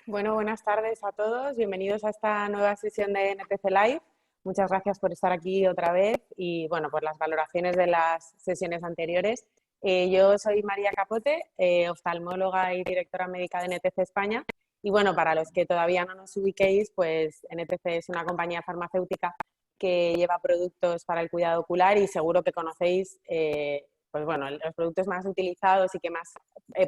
Bueno, buenas tardes a todos. Bienvenidos a esta nueva sesión de NTC Live. Muchas gracias por estar aquí otra vez y, bueno, por las valoraciones de las sesiones anteriores. Yo soy María Capote, oftalmóloga y directora médica de NTC España. Y, bueno, para los que todavía no nos ubiquéis, pues NTC es una compañía farmacéutica que lleva productos para el cuidado ocular y seguro que conocéis, pues bueno, los productos más utilizados y que más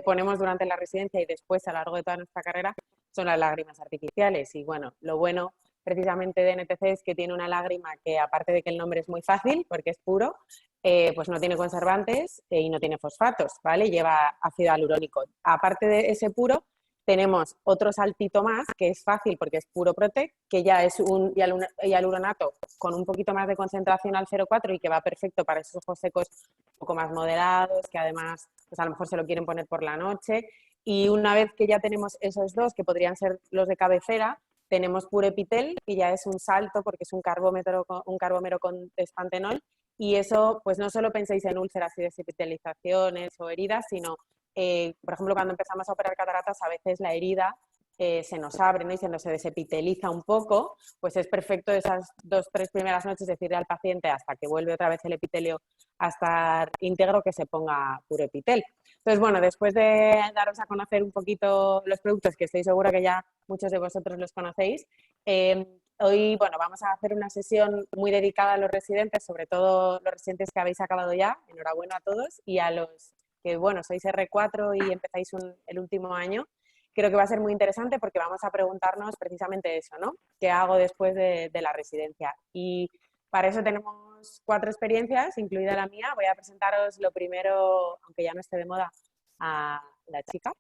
ponemos durante la residencia y después a lo largo de toda nuestra carrera son las lágrimas artificiales. Y bueno, lo bueno precisamente de NTC es que tiene una lágrima que, aparte de que el nombre es muy fácil porque es puro, pues no tiene conservantes y no tiene fosfatos, ¿vale? Lleva ácido hialurónico. Aparte de ese puro, tenemos otro saltito más que es fácil porque es puro Protect, que ya es un hialuronato con un poquito más de concentración al 0,4 y que va perfecto para esos ojos secos un poco más moderados, que además pues a lo mejor se lo quieren poner por la noche. Y una vez que ya tenemos esos dos, que podrían ser los de cabecera, tenemos Pure Epitel, que ya es un salto porque es un carbómero con espantenol. Y eso, pues no solo penséis en úlceras y desepitelizaciones o heridas, sino, por ejemplo, cuando empezamos a operar cataratas, a veces la herida se nos abre, ¿no? Y se nos desepiteliza un poco, pues es perfecto esas 2-3 primeras noches decirle al paciente hasta que vuelve otra vez el epitelio a estar íntegro que se ponga Pure Epitel. Entonces, bueno, después de daros a conocer un poquito los productos, que estoy segura que ya muchos de vosotros los conocéis, hoy, bueno, vamos a hacer una sesión muy dedicada a los residentes, sobre todo los residentes que habéis acabado ya. Enhorabuena a todos, y a los que, bueno, sois R4 y empezáis el último año. Creo que va a ser muy interesante porque vamos a preguntarnos precisamente eso, ¿no? ¿Qué hago después de la residencia? Y para eso tenemos 4 experiencias, incluida la mía. Voy a presentaros lo primero, aunque ya no esté de moda, a la chica.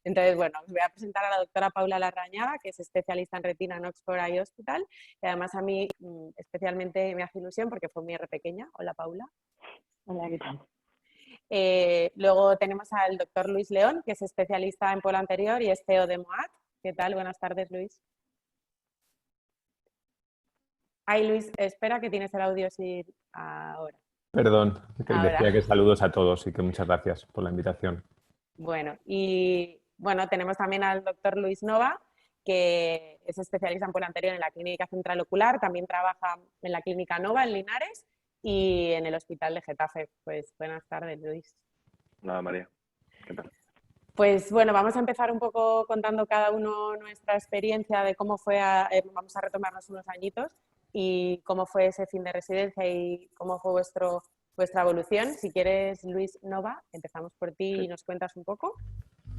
Entonces, bueno, os voy a presentar a la doctora Paula Larrañaga, que es especialista en retina en Oxford Eye Hospital. Y además a mí especialmente me hace ilusión porque fue mi R pequeña. Hola, Paula. Hola, ¿qué tal? Luego tenemos al doctor Luis León, que es especialista en polo anterior y es CEO de MOAT. ¿Qué tal? Buenas tardes, Luis. Ay, Luis, espera que tienes el audio sin ahora. Perdón, que Ahora. decía que saludos a todos y que muchas gracias por la invitación. Bueno, y bueno, tenemos también al doctor Luis Nova, que es especialista en polo anterior en la Clínica Central Ocular, también trabaja en la Clínica Nova en Linares y en el Hospital de Getafe. Pues buenas tardes, Luis. Hola, María. ¿Qué tal? Pues bueno, vamos a empezar un poco contando cada uno nuestra experiencia de cómo fue, vamos a retomarnos unos añitos y cómo fue ese fin de residencia y cómo fue vuestra evolución. Si quieres, Luis Nova, empezamos por ti y nos cuentas un poco.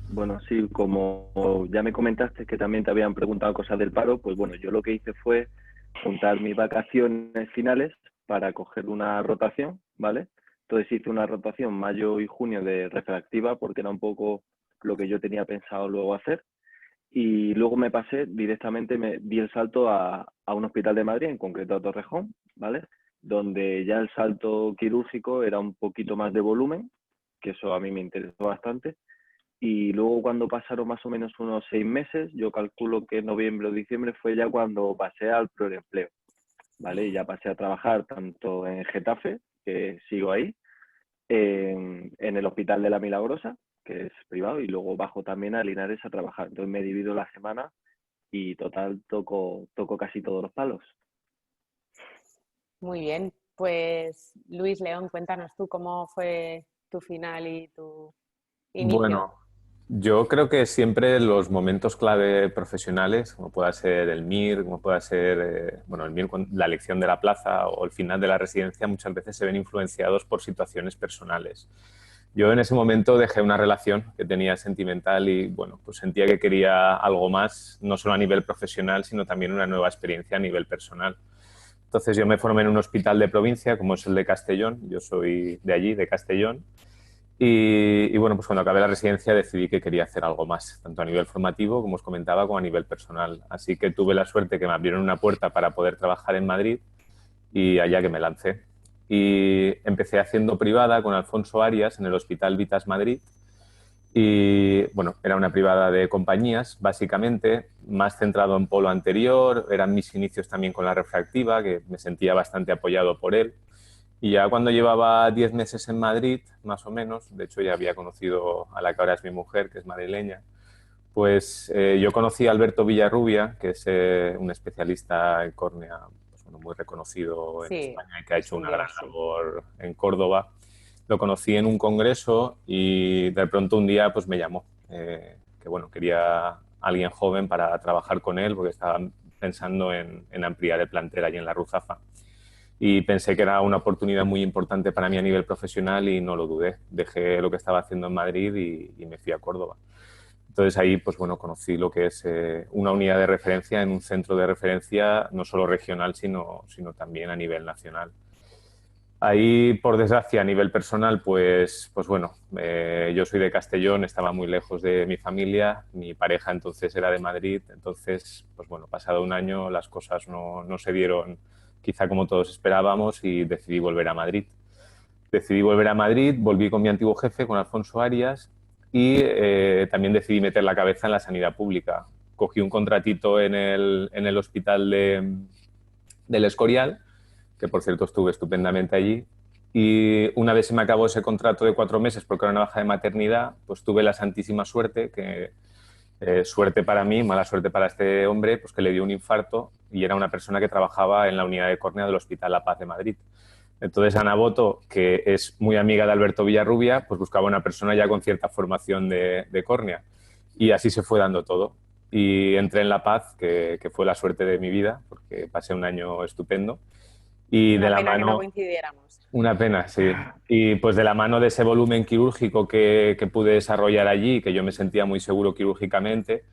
Bueno, sí, como ya me comentaste que también te habían preguntado cosas del paro, pues bueno, yo lo que hice fue juntar mis vacaciones finales para coger una rotación, ¿vale? Entonces hice una rotación mayo y junio de refractiva porque era un poco lo que yo tenía pensado luego hacer. Y luego me pasé directamente, me di el salto a un hospital de Madrid, en concreto a Torrejón, ¿vale? Donde ya el salto quirúrgico era un poquito más de volumen, que eso a mí me interesó bastante. Y luego cuando pasaron más o menos unos 6 meses, yo calculo que en noviembre o diciembre fue ya cuando pasé al preempleo, ¿vale? Y ya pasé a trabajar tanto en Getafe, que sigo ahí, en el Hospital de la Milagrosa, que es privado, y luego bajo también a Linares a trabajar. Entonces me divido la semana y total toco casi todos los palos. Muy bien, pues Luis León, cuéntanos tú cómo fue tu final y tu inicio. Bueno, yo creo que siempre los momentos clave profesionales, como pueda ser el MIR, como pueda ser bueno, el MIR, la elección de la plaza o el final de la residencia, muchas veces se ven influenciados por situaciones personales. Yo en ese momento dejé una relación que tenía sentimental y bueno, pues sentía que quería algo más, no solo a nivel profesional, sino también una nueva experiencia a nivel personal. Entonces yo me formé en un hospital de provincia, como es el de Castellón. Yo soy de allí, de Castellón. Y bueno, pues cuando acabé la residencia decidí que quería hacer algo más, tanto a nivel formativo, como os comentaba, como a nivel personal. Así que tuve la suerte que me abrieron una puerta para poder trabajar en Madrid y allá que me lancé. Y empecé haciendo privada con Alfonso Arias en el Hospital Vitas Madrid. Y bueno, era una privada de compañías, básicamente, más centrado en polo anterior. Eran mis inicios también con la refractiva, que me sentía bastante apoyado por él. Y ya cuando llevaba 10 meses en Madrid, más o menos, de hecho ya había conocido a la que ahora es mi mujer, que es madrileña, Pues yo conocí a Alberto Villarrubia, que es un especialista en córnea, pues, bueno, muy reconocido en Sí, España y que ha es hecho un una gran dios, sí. labor en Córdoba. Lo conocí en un congreso y de pronto un día pues me llamó, que bueno, quería alguien joven para trabajar con él porque estaba pensando en ampliar el plantel allí en la Ruzafa. Y pensé que era una oportunidad muy importante para mí a nivel profesional y no lo dudé. Dejé lo que estaba haciendo en Madrid y me fui a Córdoba. Entonces ahí, pues bueno, conocí lo que es una unidad de referencia en un centro de referencia no solo regional, sino también a nivel nacional. Ahí, por desgracia, a nivel personal, pues bueno, yo soy de Castellón, estaba muy lejos de mi familia, mi pareja entonces era de Madrid, entonces, pues bueno, pasado un año las cosas no se dieron quizá como todos esperábamos y decidí volver a Madrid. Decidí volver a Madrid, volví con mi antiguo jefe, con Alfonso Arias, y también decidí meter la cabeza en la sanidad pública. Cogí un contratito en el hospital del Escorial, que por cierto estuve estupendamente allí, y una vez se me acabó ese contrato de 4 meses porque era una baja de maternidad, pues tuve la santísima suerte, que suerte para mí, mala suerte para este hombre, pues que le dio un infarto y era una persona que trabajaba en la unidad de córnea del Hospital La Paz de Madrid. Entonces Ana Boto, que es muy amiga de Alberto Villarrubia, pues buscaba una persona ya con cierta formación de córnea. Y así se fue dando todo. Y entré en La Paz, que fue la suerte de mi vida, porque pasé un año estupendo. Y de Una la pena que no mano, coincidiéramos. una pena, sí. Y pues de la mano de ese volumen quirúrgico que pude desarrollar allí, que yo me sentía muy seguro quirúrgicamente,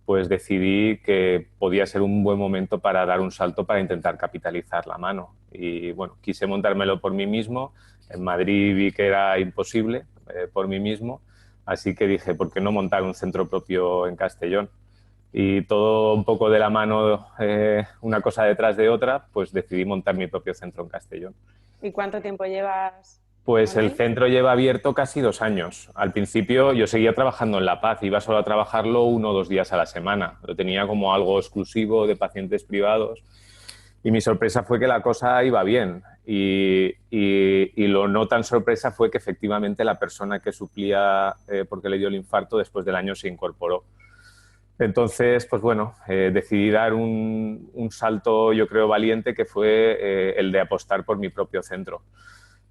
pues decidí que podía ser un buen momento para dar un salto para intentar capitalizar la mano. Y bueno, quise montármelo por mí mismo. En Madrid vi que era imposible por mí mismo, así que dije, ¿por qué no montar un centro propio en Castellón? Y todo un poco de la mano, una cosa detrás de otra, pues decidí montar mi propio centro en Castellón. ¿Y cuánto tiempo llevas Pues con el él? centro lleva abierto casi 2 años. Al principio yo seguía trabajando en La Paz, iba solo a trabajarlo 1 o 2 días a la semana. Lo tenía como algo exclusivo de pacientes privados. Y mi sorpresa fue que la cosa iba bien. Y lo no tan sorpresa fue que efectivamente la persona que suplía porque le dio el infarto después del año se incorporó. Entonces, pues bueno, decidí dar un salto, yo creo, valiente, que fue el de apostar por mi propio centro.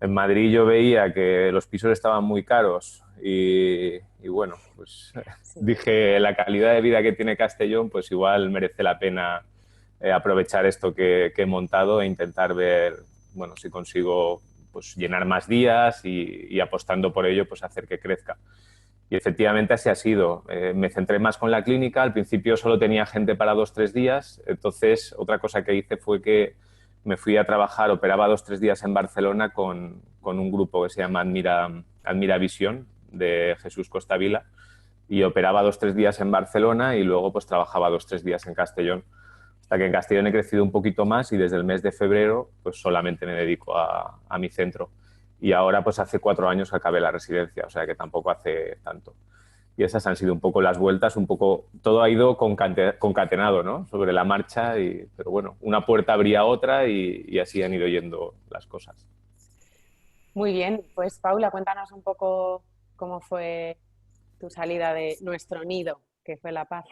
En Madrid yo veía que los pisos estaban muy caros y bueno, pues Sí. dije, la calidad de vida que tiene Castellón, pues igual merece la pena aprovechar esto que he montado e intentar ver, bueno, si consigo pues llenar más días y apostando por ello, pues hacer que crezca. Y efectivamente así ha sido. Me centré más con la clínica. Al principio solo tenía gente para 2 o 3 días. Entonces, otra cosa que hice fue que me fui a trabajar, operaba 2 o 3 días en Barcelona con un grupo que se llama Admira Visión, de Jesús Costavila. Y operaba 2 o 3 días en Barcelona y luego pues trabajaba 2 o 3 días en Castellón. Hasta que en Castellón he crecido un poquito más y desde el mes de febrero pues solamente me dedico a mi centro. Y ahora pues hace 4 años que acabé la residencia, o sea que tampoco hace tanto. Y esas han sido un poco las vueltas, un poco, todo ha ido concatenado, ¿no? Sobre la marcha, pero bueno, una puerta abría otra y así han ido yendo las cosas. Muy bien, pues Paula, cuéntanos un poco cómo fue tu salida de nuestro nido, que fue La Paz.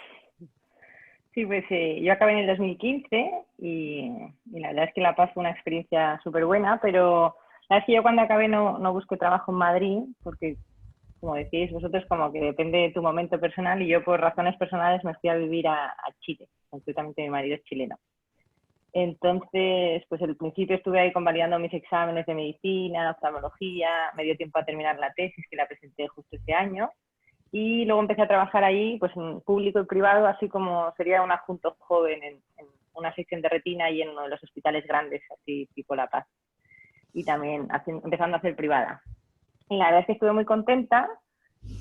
Sí, pues yo acabé en el 2015 y la verdad es que La Paz fue una experiencia súper buena, pero la verdad es que yo cuando acabé no busqué trabajo en Madrid, porque como decís vosotros, como que depende de tu momento personal y yo por razones personales me fui a vivir a Chile, concretamente mi marido es chileno. Entonces, pues al principio estuve ahí convalidando mis exámenes de medicina, oftalmología, me dio tiempo a terminar la tesis que la presenté justo este año y luego empecé a trabajar ahí pues en público y privado, así como sería un adjunto joven en una sección de retina y en uno de los hospitales grandes, así tipo La Paz, y también empezando a hacer privada. Y la verdad es que estuve muy contenta,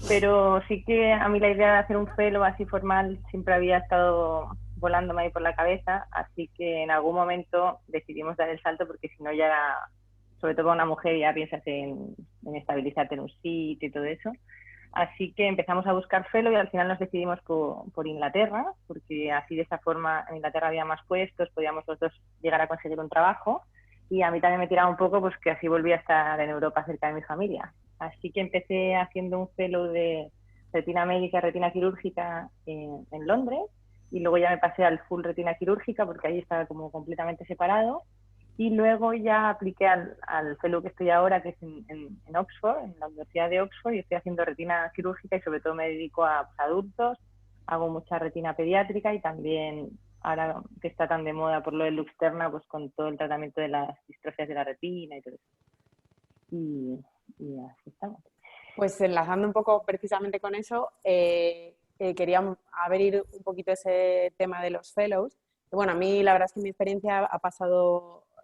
pero sí que a mí la idea de hacer un fellow así formal siempre había estado volándome ahí por la cabeza, así que en algún momento decidimos dar el salto porque si no ya, sobre todo para una mujer, ya piensas en estabilizarte en un sitio y todo eso. Así que empezamos a buscar fellow y al final nos decidimos por Inglaterra, porque así de esa forma en Inglaterra había más puestos, podíamos los dos llegar a conseguir un trabajo y a mí también me tiraba un poco pues que así volví a estar en Europa cerca de mi familia. Así que empecé haciendo un fellow de retina médica y retina quirúrgica en Londres, y luego ya me pasé al full retina quirúrgica porque ahí estaba como completamente separado, y luego ya apliqué al fellow que estoy ahora, que es en Oxford, en la Universidad de Oxford, y estoy haciendo retina quirúrgica y sobre todo me dedico a adultos, hago mucha retina pediátrica y también, ahora que está tan de moda por lo de Luxturna, pues con todo el tratamiento de las distrofias de la retina y todo eso. Y así estamos. Pues enlazando un poco precisamente con eso, quería abrir un poquito ese tema de los fellows. Bueno, a mí la verdad es que mi experiencia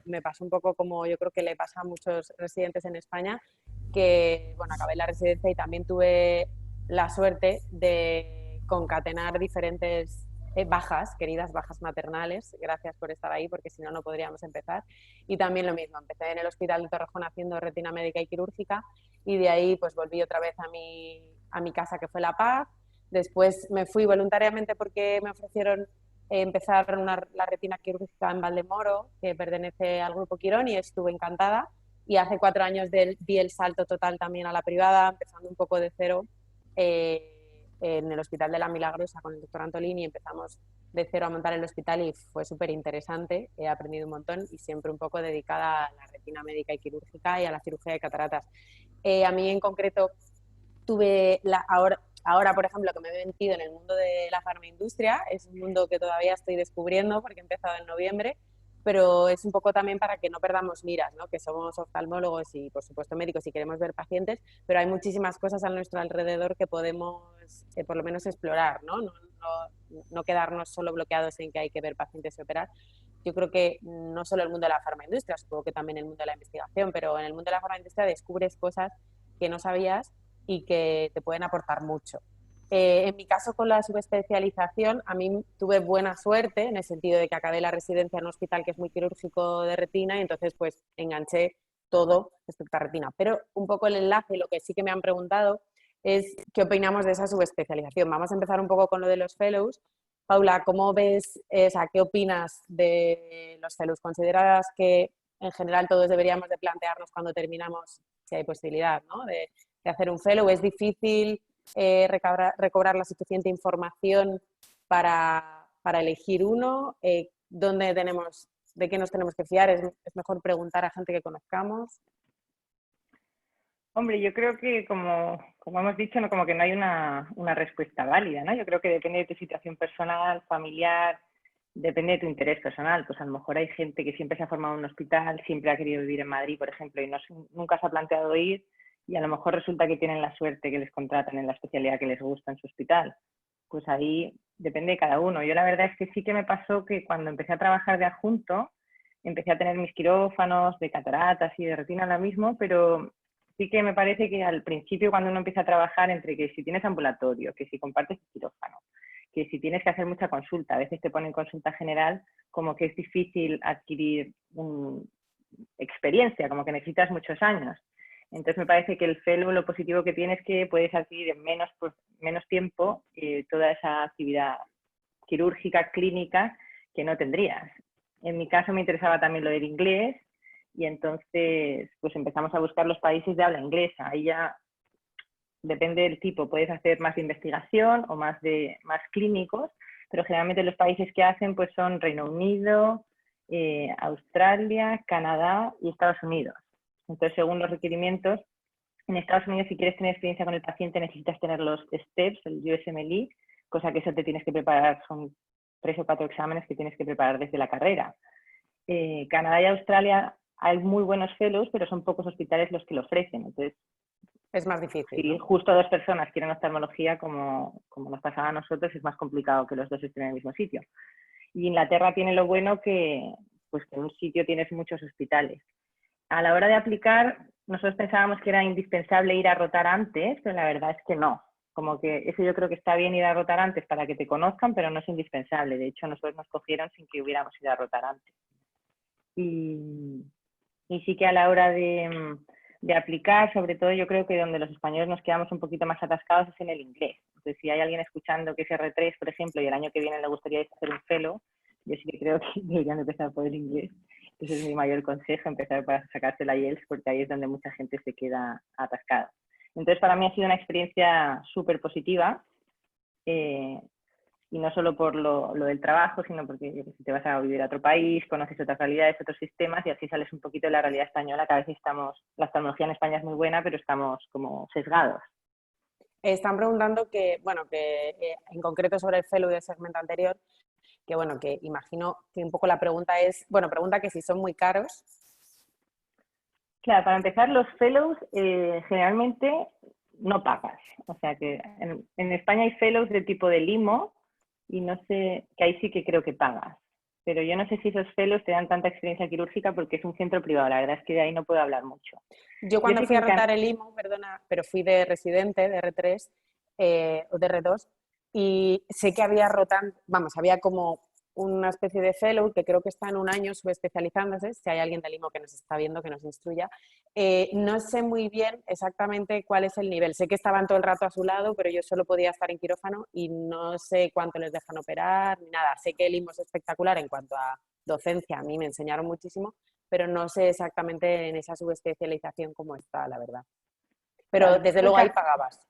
me pasó un poco como yo creo que le pasa a muchos residentes en España, que bueno, acabé la residencia y también tuve la suerte de concatenar diferentes queridas bajas maternales. Gracias por estar ahí, porque si no, no podríamos empezar. Y también lo mismo, empecé en el Hospital de Torrejón haciendo retina médica y quirúrgica, y de ahí pues volví otra vez a mi casa, que fue La Paz. Después me fui voluntariamente porque me ofrecieron empezar la retina quirúrgica en Valdemoro, que pertenece al Grupo Quirón, y estuve encantada. Y hace 4 años di el salto total también a la privada, empezando un poco de cero en el Hospital de la Milagrosa con el doctor Antolini. Empezamos de cero a montar el hospital y fue súper interesante, he aprendido un montón y siempre un poco dedicada a la retina médica y quirúrgica y a la cirugía de cataratas. A mí en concreto ahora, por ejemplo, que me he metido en el mundo de la farmaindustria, es un mundo que todavía estoy descubriendo porque he empezado en noviembre, pero es un poco también para que no perdamos miras, ¿no? Que somos oftalmólogos y, por supuesto, médicos y queremos ver pacientes, pero hay muchísimas cosas a nuestro alrededor que podemos, por lo menos, explorar, ¿no? No quedarnos solo bloqueados en que hay que ver pacientes y operar. Yo creo que no solo el mundo de la farmaindustria, supongo que también el mundo de la investigación, pero en el mundo de la farmaindustria descubres cosas que no sabías y que te pueden aportar mucho. En mi caso, con la subespecialización, a mí tuve buena suerte en el sentido de que acabé la residencia en un hospital que es muy quirúrgico de retina y entonces pues enganché todo respecto a retina. Pero un poco el enlace, lo que sí que me han preguntado es qué opinamos de esa subespecialización. Vamos a empezar un poco con lo de los fellows. Paula, ¿cómo ves, qué opinas de los fellows? ¿Consideras que en general todos deberíamos de plantearnos cuando terminamos si hay posibilidad, ¿no? de hacer un fellow? ¿Es difícil recobrar la suficiente información para elegir uno? ¿De qué nos tenemos que fiar? ¿Es mejor preguntar a gente que conozcamos? Hombre, yo creo que como hemos dicho, ¿no? Como que no hay una respuesta válida, ¿no? Yo creo que depende de tu situación personal, familiar, depende de tu interés personal. Pues a lo mejor hay gente que siempre se ha formado en un hospital, siempre ha querido vivir en Madrid, por ejemplo, y nunca se ha planteado ir, y a lo mejor resulta que tienen la suerte que les contratan en la especialidad que les gusta en su hospital. Pues ahí depende de cada uno. Yo la verdad es que sí que me pasó que cuando empecé a trabajar de adjunto, empecé a tener mis quirófanos de cataratas y de retina ahora mismo, pero sí que me parece que al principio, cuando uno empieza a trabajar, entre que si tienes ambulatorio, que si compartes quirófano, que si tienes que hacer mucha consulta, a veces te ponen consulta general, como que es difícil adquirir experiencia, como que necesitas muchos años. Entonces me parece que el fellow, lo positivo que tiene es que puedes adquirir en menos tiempo toda esa actividad quirúrgica, clínica, que no tendrías. En mi caso me interesaba también lo del inglés, y entonces pues empezamos a buscar los países de habla inglesa. Ahí ya depende del tipo, puedes hacer más de investigación o más clínicos, pero generalmente los países que hacen pues son Reino Unido, Australia, Canadá y Estados Unidos. Entonces, según los requerimientos, en Estados Unidos, si quieres tener experiencia con el paciente, necesitas tener los STEPS, el USMLE, cosa que eso te tienes que preparar, son 3 o 4 exámenes que tienes que preparar desde la carrera. Canadá y Australia hay muy buenos fellows, pero son pocos hospitales los que lo ofrecen. Entonces, es más difícil. Si justo 2 personas quieren oftalmología, como nos pasaba a nosotros, es más complicado que los 2 estén en el mismo sitio. Y Inglaterra tiene lo bueno que en un sitio tienes muchos hospitales. A la hora de aplicar, nosotros pensábamos que era indispensable ir a rotar antes, pero la verdad es que no. Como que eso yo creo que está bien, ir a rotar antes para que te conozcan, pero no es indispensable. De hecho, nosotros nos cogieron sin que hubiéramos ido a rotar antes. Y sí que a la hora de aplicar, sobre todo yo creo que donde los españoles nos quedamos un poquito más atascados es en el inglés. Entonces, si hay alguien escuchando que es R3, por ejemplo, y el año que viene le gustaría hacer un fellow, yo sí que creo que deberían empezar por el inglés. Ese es mi mayor consejo, empezar para sacarse la IELTS, porque ahí es donde mucha gente se queda atascada. Entonces, para mí ha sido una experiencia súper positiva. Y no solo por lo del trabajo, sino porque te vas a vivir a otro país, conoces otras realidades, otros sistemas y así sales un poquito de la realidad española, que a veces la oftalmología en España es muy buena, pero estamos como sesgados. Están preguntando que, bueno, que en concreto sobre el fellow del segmento anterior, que bueno, que imagino que un poco la pregunta es, bueno, pregunta que si son muy caros. Claro, para empezar, los fellows generalmente no pagas. O sea que en España hay fellows de tipo de limo y no sé, que ahí sí que creo que pagas. Pero yo no sé si esos fellows te dan tanta experiencia quirúrgica porque es un centro privado. La verdad es que de ahí no puedo hablar mucho. Yo cuando fui a rotar el IMO, perdona, pero fui de residente, de R3 o de R2, y sé que había había como una especie de fellow que creo que está en un año subespecializándose, si hay alguien del IMO que nos está viendo, que nos instruya. No sé muy bien exactamente cuál es el nivel. Sé que estaban todo el rato a su lado, pero yo solo podía estar en quirófano y no sé cuánto les dejan operar ni nada. Sé que el IMO es espectacular en cuanto a docencia, a mí me enseñaron muchísimo, pero no sé exactamente en esa subespecialización cómo está, la verdad. Pero claro, desde luego ahí pagabas.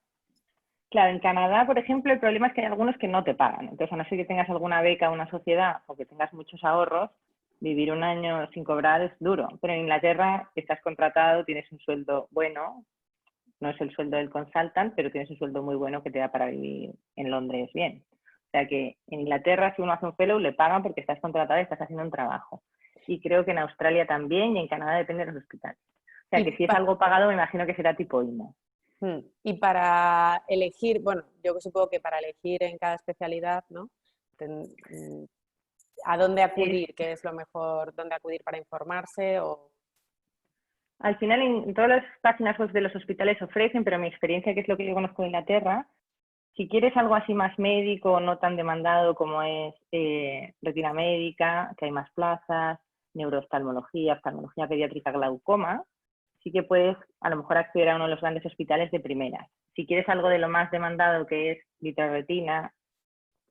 Claro, en Canadá, por ejemplo, el problema es que hay algunos que no te pagan. Entonces, a no ser que tengas alguna beca o una sociedad o que tengas muchos ahorros, vivir un año sin cobrar es duro. Pero en Inglaterra estás contratado, tienes un sueldo bueno, no es el sueldo del consultant, pero tienes un sueldo muy bueno que te da para vivir en Londres bien. O sea que en Inglaterra, si uno hace un fellow, le pagan porque estás contratado y estás haciendo un trabajo. Y creo que en Australia también y en Canadá depende de los hospitales. O sea que si es algo pagado, me imagino que será tipo IMO. Y para elegir, bueno, yo supongo que para elegir en cada especialidad, ¿no? ¿A dónde acudir? ¿Qué es lo mejor? ¿Dónde acudir para informarse? O... Al final, en todas las páginas web de los hospitales ofrecen, pero mi experiencia, que es lo que yo conozco de Inglaterra, si quieres algo así más médico, no tan demandado como es retina médica, que hay más plazas, neurooftalmología, oftalmología pediátrica, glaucoma, sí que puedes a lo mejor acceder a uno de los grandes hospitales de primeras. Si quieres algo de lo más demandado, que es vitreoretina,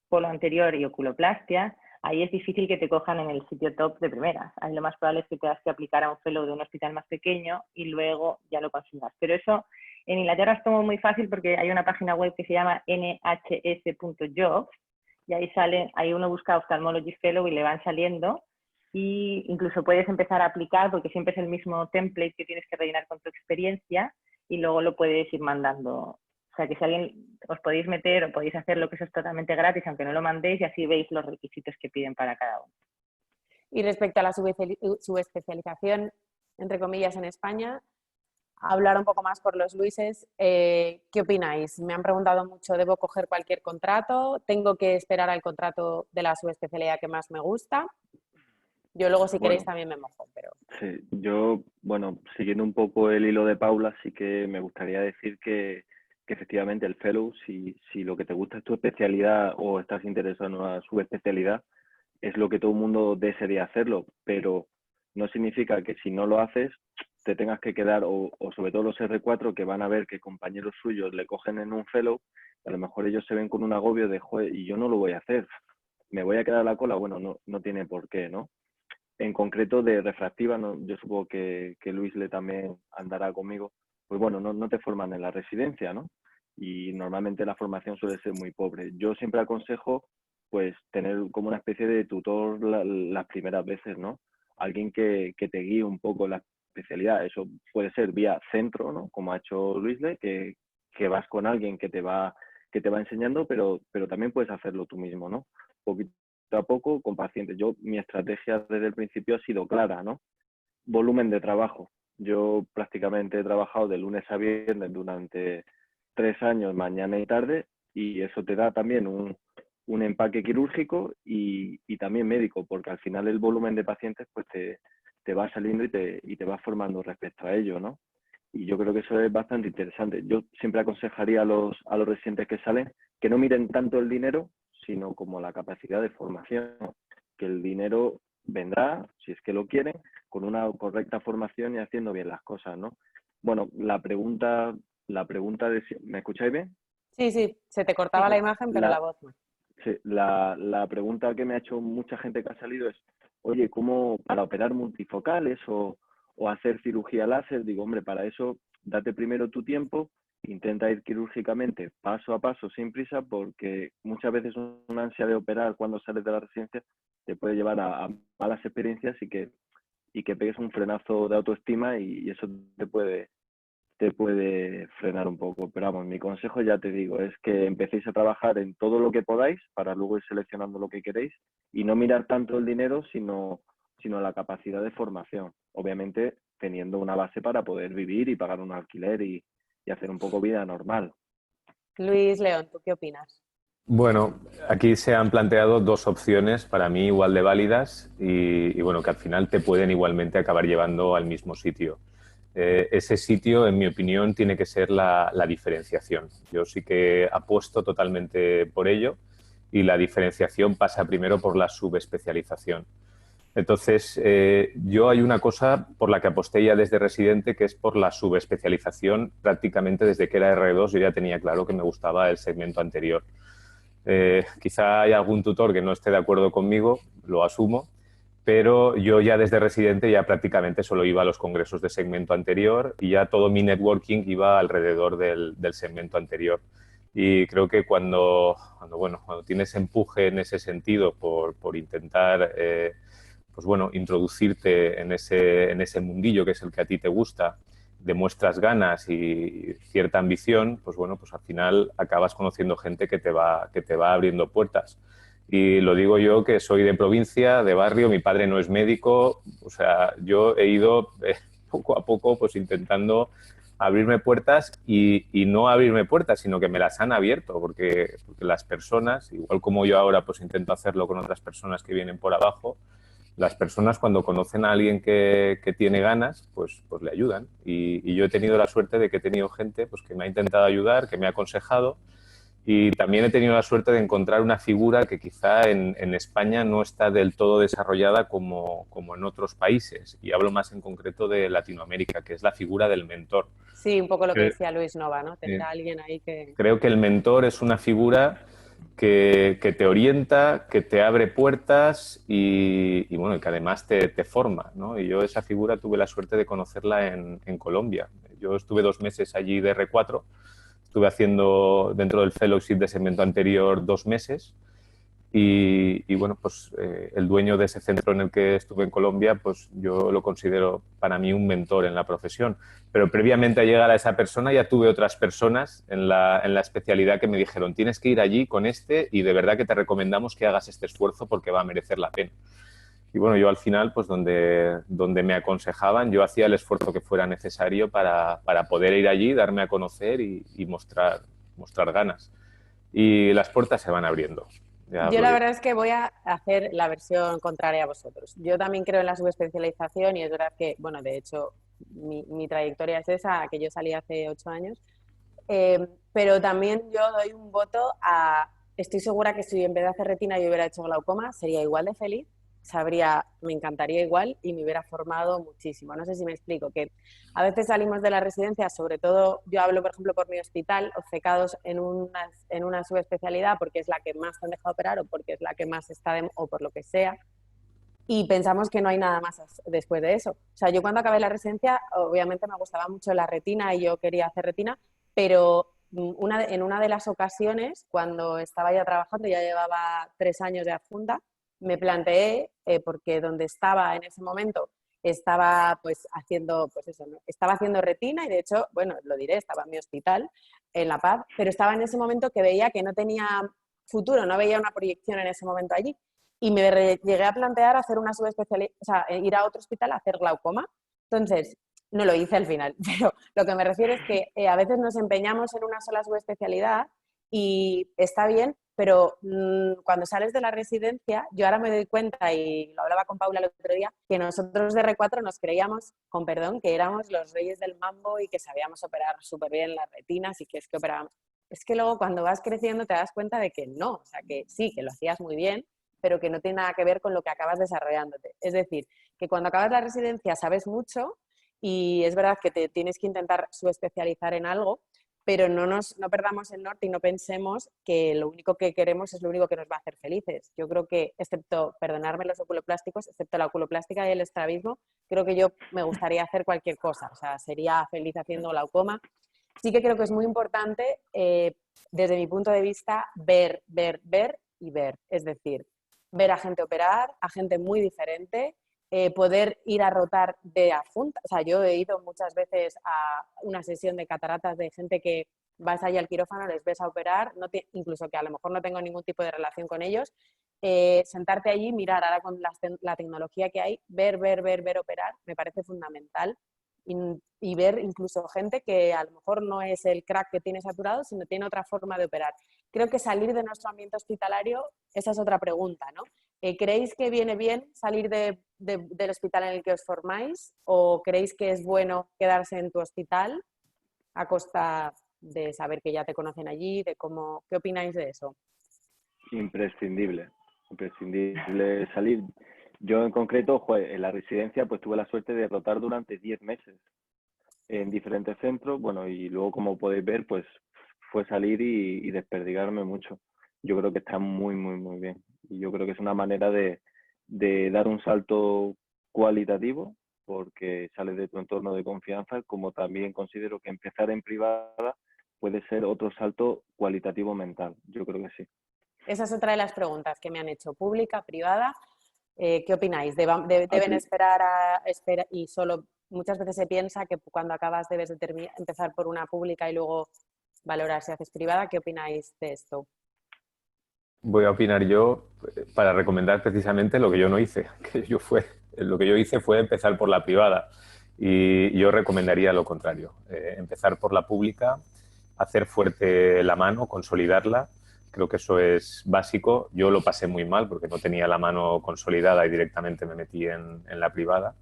polo anterior y oculoplastia, ahí es difícil que te cojan en el sitio top de primeras. Ahí lo más probable es que tengas que aplicar a un fellow de un hospital más pequeño y luego ya lo consigas. Pero eso en Inglaterra es como muy fácil porque hay una página web que se llama nhs.jobs y ahí uno busca Ophthalmology Fellow y le van saliendo y incluso puedes empezar a aplicar porque siempre es el mismo template que tienes que rellenar con tu experiencia y luego lo puedes ir mandando. O sea, que si alguien os podéis meter o podéis hacer lo que eso es totalmente gratis, aunque no lo mandéis, y así veis los requisitos que piden para cada uno. Y respecto a la subespecialización, entre comillas, en España, hablar un poco más por los Luises, ¿qué opináis? Me han preguntado mucho, ¿debo coger cualquier contrato? ¿Tengo que esperar al contrato de la subespecialidad que más me gusta? Yo luego, si queréis, también me mojo, pero... Sí, yo, bueno, siguiendo un poco el hilo de Paula, sí que me gustaría decir que efectivamente el fellow, si lo que te gusta es tu especialidad o estás interesado en una subespecialidad, es lo que todo el mundo desearía hacerlo, pero no significa que si no lo haces te tengas que quedar, o sobre todo los R4 que van a ver que compañeros suyos le cogen en un fellow, a lo mejor ellos se ven con un agobio de, joder, y yo no lo voy a hacer, me voy a quedar a la cola, bueno, no tiene por qué, ¿no? En concreto de refractiva, ¿no? Yo supongo que Luis le también andará conmigo, pues bueno, no te forman en la residencia, ¿no? Y normalmente la formación suele ser muy pobre. Yo siempre aconsejo pues tener como una especie de tutor las primeras veces, ¿no? Alguien que te guíe un poco la especialidad. Eso puede ser vía centro, ¿no? Como ha hecho Luisle, que vas con alguien que te va enseñando, pero también puedes hacerlo tú mismo, ¿no? Poquito a poco con pacientes. Mi estrategia desde el principio ha sido clara, ¿no? Volumen de trabajo. Yo prácticamente he trabajado de lunes a viernes durante 3 años, mañana y tarde, y eso te da también un empaque quirúrgico y también médico, porque al final el volumen de pacientes pues te va saliendo y te va formando respecto a ello, ¿no? Y yo creo que eso es bastante interesante. Yo siempre aconsejaría a los residentes que salen que no miren tanto el dinero, sino como la capacidad de formación, que el dinero vendrá, si es que lo quieren, con una correcta formación y haciendo bien las cosas, ¿no? Bueno, la pregunta de... ¿Me escucháis bien? Sí, se te cortaba la imagen, pero la voz no. Sí, la pregunta que me ha hecho mucha gente que ha salido es, oye, ¿cómo para operar multifocales o hacer cirugía láser? Digo, hombre, para eso date primero tu tiempo, intenta ir quirúrgicamente paso a paso, sin prisa, porque muchas veces una ansia de operar cuando sales de la residencia te puede llevar a malas experiencias y que pegues un frenazo de autoestima y eso te puede frenar un poco. Pero vamos, mi consejo, ya te digo, es que empecéis a trabajar en todo lo que podáis para luego ir seleccionando lo que queréis y no mirar tanto el dinero, sino la capacidad de formación. Obviamente teniendo una base para poder vivir y pagar un alquiler y hacer un poco vida normal. Luis León, ¿tú qué opinas? Bueno, aquí se han planteado dos opciones para mí igual de válidas y bueno, que al final te pueden igualmente acabar llevando al mismo sitio. Ese sitio, en mi opinión, tiene que ser la diferenciación. Yo sí que apuesto totalmente por ello y la diferenciación pasa primero por la subespecialización. Entonces, yo hay una cosa por la que aposté ya desde residente, que es por la subespecialización. Prácticamente desde que era R2 yo ya tenía claro que me gustaba el segmento anterior. Quizá hay algún tutor que no esté de acuerdo conmigo, lo asumo, pero yo ya desde residente ya prácticamente solo iba a los congresos de segmento anterior y ya todo mi networking iba alrededor del segmento anterior. Y creo que cuando tienes empuje en ese sentido por intentar pues bueno, introducirte en ese mundillo que es el que a ti te gusta, demuestras ganas y cierta ambición, pues bueno, pues al final acabas conociendo gente que te va abriendo puertas. Y lo digo yo, que soy de provincia, de barrio, mi padre no es médico, o sea, yo he ido poco a poco pues intentando abrirme puertas y no abrirme puertas, sino que me las han abierto, porque las personas, igual como yo ahora pues intento hacerlo con otras personas que vienen por abajo, las personas cuando conocen a alguien que tiene ganas, pues le ayudan. Y yo he tenido la suerte de que he tenido gente pues, que me ha intentado ayudar, que me ha aconsejado. Y también he tenido la suerte de encontrar una figura que quizá en España no está del todo desarrollada como en otros países. Y hablo más en concreto de Latinoamérica, que es la figura del mentor. Sí, un poco lo que Eh, decía Luis Nova, ¿no? Tener a alguien ahí que... Creo que el mentor es una figura que te orienta, que te abre puertas y bueno, y que además te forma, ¿no? Y yo esa figura tuve la suerte de conocerla en Colombia. Yo estuve 2 meses allí de R4, estuve haciendo dentro del fellowship de segmento anterior 2 meses y bueno, pues el dueño de ese centro en el que estuve en Colombia, pues yo lo considero para mí un mentor en la profesión. Pero previamente a llegar a esa persona ya tuve otras personas en la especialidad que me dijeron, tienes que ir allí con este y de verdad que te recomendamos que hagas este esfuerzo porque va a merecer la pena. Y bueno, yo al final, pues donde me aconsejaban, yo hacía el esfuerzo que fuera necesario para poder ir allí, darme a conocer y mostrar ganas. Y las puertas se van abriendo. Ya os Yo lo la digo. verdad es que voy a hacer la versión contraria a vosotros. Yo también creo en la subespecialización y es verdad que, bueno, de hecho, mi trayectoria es esa, que yo salí hace 8 años, pero también yo doy un voto a... Estoy segura que si en vez de hacer retina yo hubiera hecho glaucoma, sería igual de feliz, me encantaría igual y me hubiera formado muchísimo. No sé si me explico, que a veces salimos de la residencia, sobre todo yo hablo, por ejemplo, por mi hospital, obcecados en una subespecialidad porque es la que más te han dejado operar o porque es la que más está o por lo que sea, y pensamos que no hay nada más después de eso. O sea, yo cuando acabé la residencia, obviamente me gustaba mucho la retina y yo quería hacer retina, pero en una de las ocasiones, cuando estaba ya trabajando, ya llevaba 3 años de adjunta, me planteé, porque donde estaba en ese momento estaba pues haciendo, pues eso, ¿no? Estaba haciendo retina y de hecho, bueno, lo diré, estaba en mi hospital, en La Paz, pero estaba en ese momento que veía que no tenía futuro, no veía una proyección en ese momento allí. Y me llegué a plantear hacer una subespecialidad, o sea, ir a otro hospital a hacer glaucoma. Entonces, no lo hice al final, pero lo que me refiero es que a veces nos empeñamos en una sola subespecialidad y está bien, pero cuando sales de la residencia, yo ahora me doy cuenta, y lo hablaba con Paula el otro día, que nosotros de R4 nos creíamos, con perdón, que éramos los reyes del mambo y que sabíamos operar súper bien las retinas y que es que operábamos. Es que luego cuando vas creciendo te das cuenta de que no, o sea, que sí, que lo hacías muy bien, pero que no tiene nada que ver con lo que acabas desarrollándote. Es decir, que cuando acabas la residencia sabes mucho y es verdad que te tienes que intentar subespecializar en algo, pero no perdamos el norte y no pensemos que lo único que queremos es lo único que nos va a hacer felices. Yo creo que, excepto, perdonarme los oculoplásticos, excepto la oculoplástica y el estrabismo, creo que yo me gustaría hacer cualquier cosa, o sea, sería feliz haciendo glaucoma. Sí que creo que es muy importante, desde mi punto de vista, ver y ver. Es decir, ver a gente operar, a gente muy diferente, poder ir a rotar de adjunta. O sea, yo he ido muchas veces a una sesión de cataratas de gente que vas allí al quirófano, les ves a operar, incluso que a lo mejor no tengo ningún tipo de relación con ellos, sentarte allí, mirar ahora con la tecnología que hay, ver operar, me parece fundamental. Y ver incluso gente que a lo mejor no es el crack que tiene saturado, sino tiene otra forma de operar. Creo que salir de nuestro ambiente hospitalario, esa es otra pregunta, ¿no? ¿Creéis que viene bien salir del hospital en el que os formáis o creéis que es bueno quedarse en tu hospital a costa de saber que ya te conocen allí, qué opináis de eso? Imprescindible salir. Yo en concreto, en la residencia, pues tuve la suerte de rotar durante 10 meses en diferentes centros, bueno, y luego, como podéis ver, pues fue salir y desperdigarme mucho. Yo creo que está muy bien. Y yo creo que es una manera de dar un salto cualitativo, porque sales de tu entorno de confianza, como también considero que empezar en privada puede ser otro salto cualitativo mental. Yo creo que sí. Esa es otra de las preguntas que me han hecho, pública, privada. ¿Qué opináis? ¿Deben esperar y solo muchas veces se piensa que cuando acabas debes de empezar por una pública y luego valorar si haces privada? ¿Qué opináis de esto? Voy a opinar yo para recomendar precisamente lo que yo no hice. Lo que yo hice fue empezar por la privada y yo recomendaría lo contrario, empezar por la pública, hacer fuerte la mano, consolidarla. Creo que eso es básico. Yo lo pasé muy mal porque no tenía la mano consolidada y directamente me metí en la privada.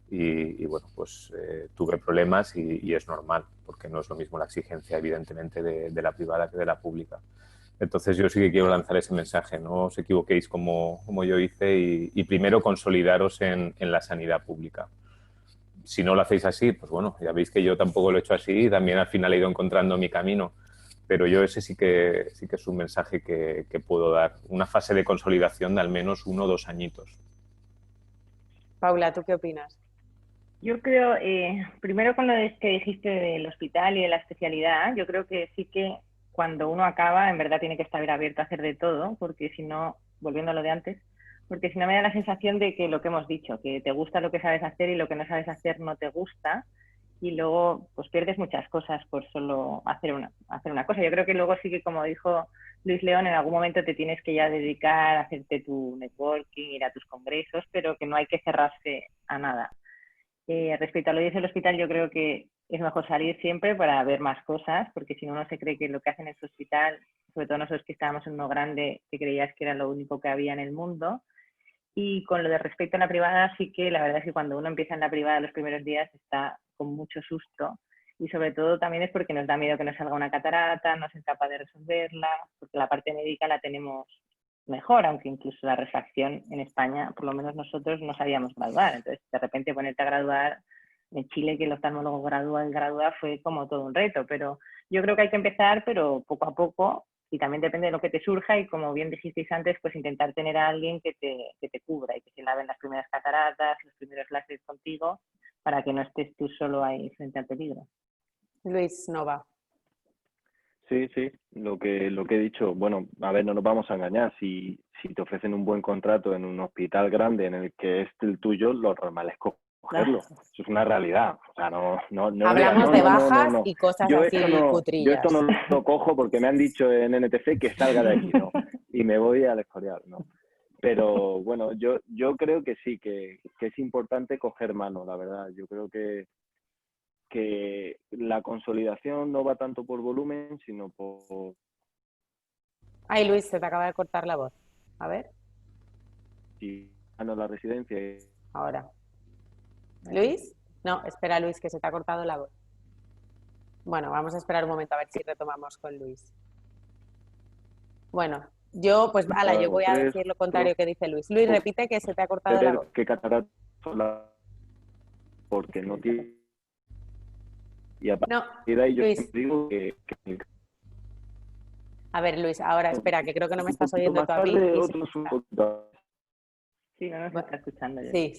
Y bueno, pues tuve problemas y es normal, porque no es lo mismo la exigencia, evidentemente, de la privada que de la pública. Entonces yo sí que quiero lanzar ese mensaje, no os equivoquéis como yo hice y primero consolidaros en la sanidad pública. Si no lo hacéis así, pues bueno, ya veis que yo tampoco lo he hecho así y también al final he ido encontrando mi camino. Pero yo ese sí que es un mensaje que puedo dar. Una fase de consolidación de al menos 1 o 2 añitos. Paula, ¿tú qué opinas? Yo creo, primero con lo que dijiste del hospital y de la especialidad, yo creo que sí que cuando uno acaba, en verdad tiene que estar abierto a hacer de todo, porque si no, volviendo a lo de antes, porque si no me da la sensación de que lo que hemos dicho, que te gusta lo que sabes hacer y lo que no sabes hacer no te gusta, y luego pues pierdes muchas cosas por solo hacer una cosa. Yo creo que luego sí que, como dijo Luis León, en algún momento te tienes que ya dedicar a hacerte tu networking, ir a tus congresos, pero que no hay que cerrarse a nada. Respecto a lo que dice el hospital, yo creo que es mejor salir siempre para ver más cosas, porque si no, uno se cree que lo que hacen en su hospital, sobre todo nosotros que estábamos en uno grande, que creías que era lo único que había en el mundo. Y con lo de respecto a la privada, sí que la verdad es que cuando uno empieza en la privada los primeros días está con mucho susto, y sobre todo también es porque nos da miedo que nos salga una catarata, no ser capaz de resolverla, porque la parte médica la tenemos mejor, aunque incluso la refracción en España, por lo menos nosotros no sabíamos graduar. Entonces, de repente ponerte a graduar en Chile, que el oftalmólogo gradúa fue como todo un reto, pero yo creo que hay que empezar, pero poco a poco, y también depende de lo que te surja, y como bien dijisteis antes, pues intentar tener a alguien que te cubra y que se laven las primeras cataratas, los primeros láseres contigo, para que no estés tú solo ahí frente al peligro. Luis Nova. Sí, lo que he dicho, bueno, a ver, no nos vamos a engañar, si te ofrecen un buen contrato en un hospital grande en el que es el tuyo, lo normal es cogerlo, eso es una realidad, o sea, no hablamos de bajas y cosas yo así yo cutrillas. esto no lo cojo porque me han dicho en NTC que salga de aquí, ¿no? Y me voy al Escorial, ¿no? Pero bueno, yo creo que sí, que es importante coger mano, la verdad, yo creo que la consolidación no va tanto por volumen, sino por... Ay, Luis, se te acaba de cortar la voz. A ver. Si gano la residencia. Ahora. ¿Luis? No, espera, Luis, que se te ha cortado la voz. Bueno, vamos a esperar un momento a ver si retomamos con Luis. Bueno, yo voy a decir lo contrario que dice Luis. Luis, repite que se te ha cortado la voz. ¿Qué catarata? Porque no tiene Y a No, partir de ahí yo Luis, siempre digo que a ver, Luis, ahora espera, que creo que no me un estás poquito oyendo más tú a mí tarde, y se otros un corta. poquito. Sí, no nos está escuchando yo. Sí,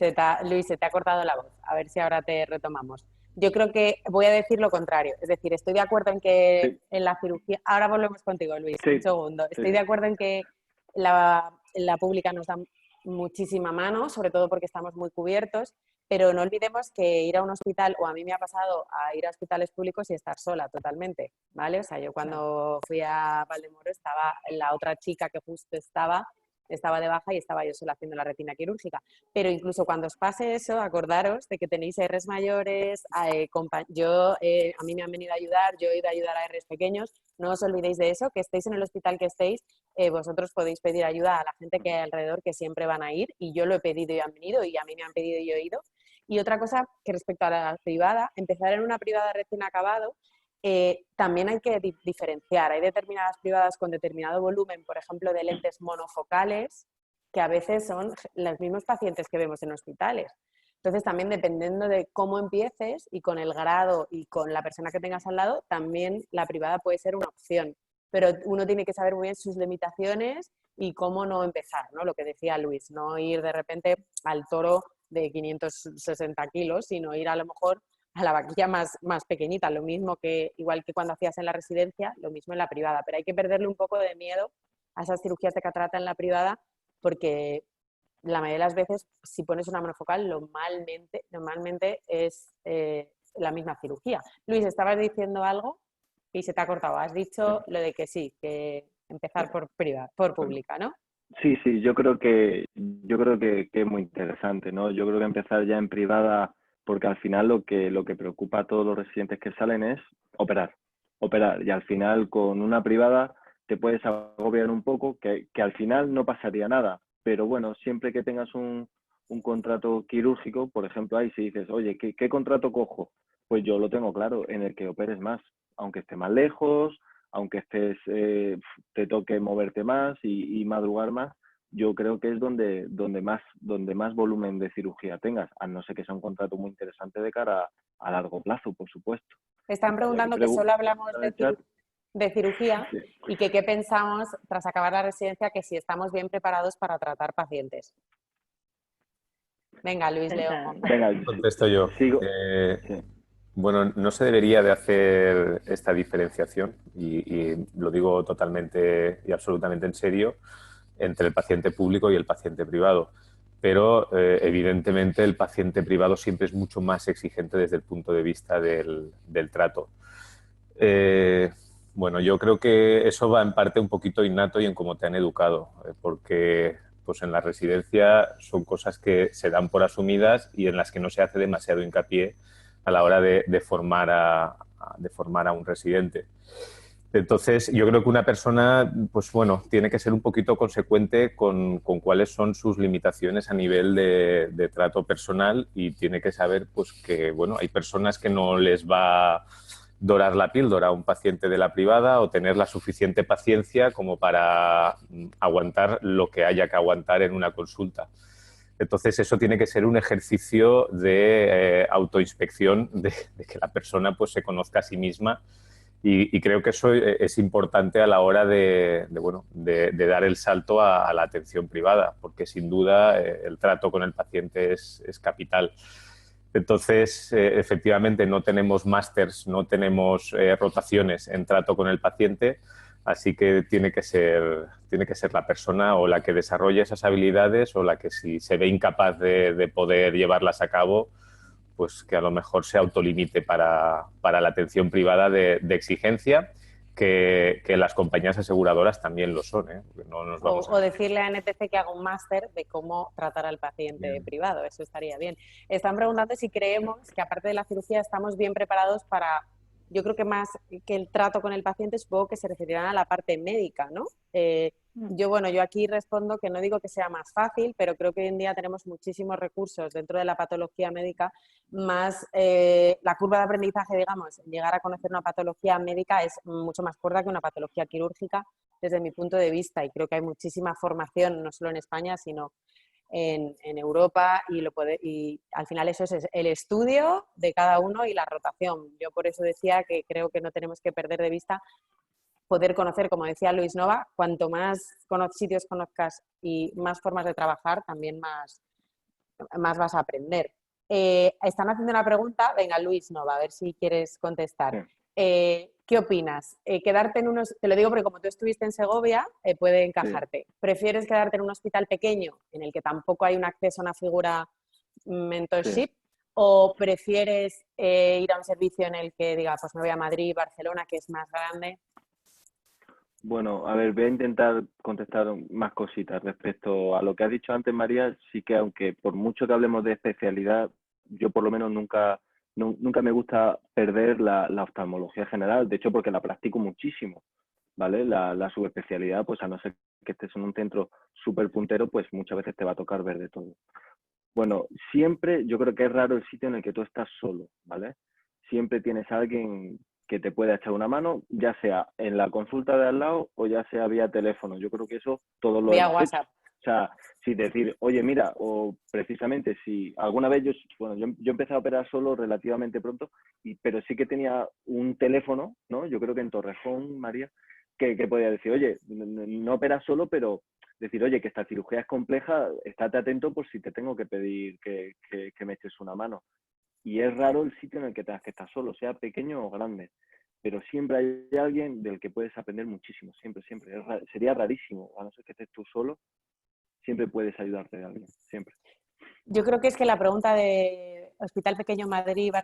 Luis, se te ha cortado la voz. A ver si ahora te retomamos. Yo creo que voy a decir lo contrario. Es decir, estoy de acuerdo en que Sí, en la cirugía... Ahora volvemos contigo, Luis, un sí, segundo. Estoy sí. de acuerdo en que la pública nos da muchísima mano, sobre todo porque estamos muy cubiertos, pero no olvidemos que ir a un hospital, o a mí me ha pasado a ir a hospitales públicos y estar sola totalmente, ¿vale? O sea, yo cuando fui a Valdemoro estaba la otra chica que justo estaba de baja y estaba yo sola haciendo la retina quirúrgica. Pero incluso cuando os pase eso, acordaros de que tenéis Rs mayores, a mí me han venido a ayudar, yo he ido a ayudar a Rs pequeños, no os olvidéis de eso, que estéis en el hospital que estéis, vosotros podéis pedir ayuda a la gente que hay alrededor, que siempre van a ir, y yo lo he pedido y han venido, y a mí me han pedido y yo he ido. Y otra cosa que respecto a la privada, empezar en una privada recién acabado, también hay que diferenciar. Hay determinadas privadas con determinado volumen, por ejemplo, de lentes monofocales, que a veces son los mismos pacientes que vemos en hospitales. Entonces, también dependiendo de cómo empieces y con el grado y con la persona que tengas al lado, también la privada puede ser una opción. Pero uno tiene que saber muy bien sus limitaciones y cómo no empezar, ¿no? Lo que decía Luis, no ir de repente al toro de 560 kilos, sino ir a lo mejor a la vaquilla más pequeñita, lo mismo que, igual que cuando hacías en la residencia, lo mismo en la privada, pero hay que perderle un poco de miedo a esas cirugías de catarata en la privada, porque la mayoría de las veces, si pones una monofocal, normalmente es la misma cirugía. Luis, estabas diciendo algo y se te ha cortado. Has dicho lo de que sí, que empezar por privada, por pública, ¿no? Sí, sí, que es muy interesante, ¿no? Yo creo que empezar ya en privada, porque al final lo que preocupa a todos los residentes que salen es operar, operar. Y al final con una privada te puedes agobiar un poco, que al final no pasaría nada. Pero bueno, siempre que tengas un contrato quirúrgico, por ejemplo, ahí si dices, oye, ¿qué contrato cojo? Pues yo lo tengo claro, en el que operes más, aunque esté más lejos, aunque te toque moverte más y madrugar más, yo creo que es donde más volumen de cirugía tengas, a no ser que sea un contrato muy interesante de cara a largo plazo, por supuesto. Están Ya que preguntando que solo hablamos pregunta el chat, de cirugía sí. y que qué pensamos tras acabar la residencia, que si estamos bien preparados para tratar pacientes. Venga, Luis León. Venga, Contesto yo. sigo. Sí. Bueno, no se debería de hacer esta diferenciación y lo digo totalmente y absolutamente en serio entre el paciente público y el paciente privado. Pero evidentemente el paciente privado siempre es mucho más exigente desde el punto de vista del trato. Bueno, yo creo que eso va en parte un poquito innato y en cómo te han educado, porque pues en la residencia son cosas que se dan por asumidas y en las que no se hace demasiado hincapié a la hora de formar a un residente. Entonces, yo creo que una persona, pues bueno, tiene que ser un poquito consecuente con cuáles son sus limitaciones a nivel de trato personal y tiene que saber, pues que, bueno, hay personas que no les va dorar la píldora a un paciente de la privada o tener la suficiente paciencia como para aguantar lo que haya que aguantar en una consulta. Entonces, eso tiene que ser un ejercicio de autoinspección, de que la persona pues, se conozca a sí misma y creo que eso es importante a la hora de dar el salto a la atención privada, porque sin duda el trato con el paciente es capital. Entonces, efectivamente, no tenemos másters, no tenemos rotaciones en trato con el paciente, así que tiene que ser la persona o la que desarrolle esas habilidades o la que si se ve incapaz de poder llevarlas a cabo, pues que a lo mejor se autolimite para la atención privada de exigencia, que las compañías aseguradoras también lo son. No nos vamos O decirle a NTC que haga un máster de cómo tratar al paciente privado, eso estaría bien. Están preguntando si creemos que aparte de la cirugía estamos bien preparados para, yo creo que más que el trato con el paciente, supongo que se referirán a la parte médica, ¿no? Yo aquí respondo que no digo que sea más fácil, pero creo que hoy en día tenemos muchísimos recursos dentro de la patología médica, más la curva de aprendizaje, digamos, llegar a conocer una patología médica es mucho más corta que una patología quirúrgica desde mi punto de vista, y creo que hay muchísima formación, no solo en España, sino en Europa y al final eso es el estudio de cada uno y la rotación. Yo por eso decía que creo que no tenemos que perder de vista poder conocer, como decía Luis Nova, cuanto más sitios conozcas y más formas de trabajar, también más vas a aprender. Están haciendo una pregunta, venga Luis Nova, a ver si quieres contestar. Sí. ¿Qué opinas? Quedarte en unos, te lo digo porque como tú estuviste en Segovia, puede encajarte. Sí. ¿Prefieres quedarte en un hospital pequeño en el que tampoco hay un acceso a una figura mentorship? Sí. ¿O prefieres ir a un servicio en el que diga, pues me voy a Madrid, Barcelona, que es más grande? Bueno, a ver, voy a intentar contestar más cositas respecto a lo que has dicho antes, María. Sí que aunque por mucho que hablemos de especialidad, yo por lo menos nunca me gusta perder la oftalmología general, de hecho porque la practico muchísimo, ¿vale? La subespecialidad, pues a no ser que estés en un centro súper puntero, pues muchas veces te va a tocar ver de todo. Bueno, siempre yo creo que es raro el sitio en el que tú estás solo, ¿vale? Siempre tienes a alguien que te pueda echar una mano, ya sea en la consulta de al lado o ya sea vía teléfono. Yo creo que eso todos lo Vía hemos hecho. WhatsApp. O sea, si decir, oye, mira, o precisamente si alguna vez yo empecé a operar solo relativamente pronto, pero sí que tenía un teléfono, ¿no? Yo creo que en Torrejón, María, que podía decir, oye, no operas solo, pero decir, oye, que esta cirugía es compleja, estate atento por si te tengo que pedir que me eches una mano. Y es raro el sitio en el que tengas que estar solo, sea pequeño o grande, pero siempre hay alguien del que puedes aprender muchísimo, siempre. Sería rarísimo, a no ser que estés tú solo, siempre puedes ayudarte de alguien, siempre. Yo creo que es que la pregunta de Hospital Pequeño Madrid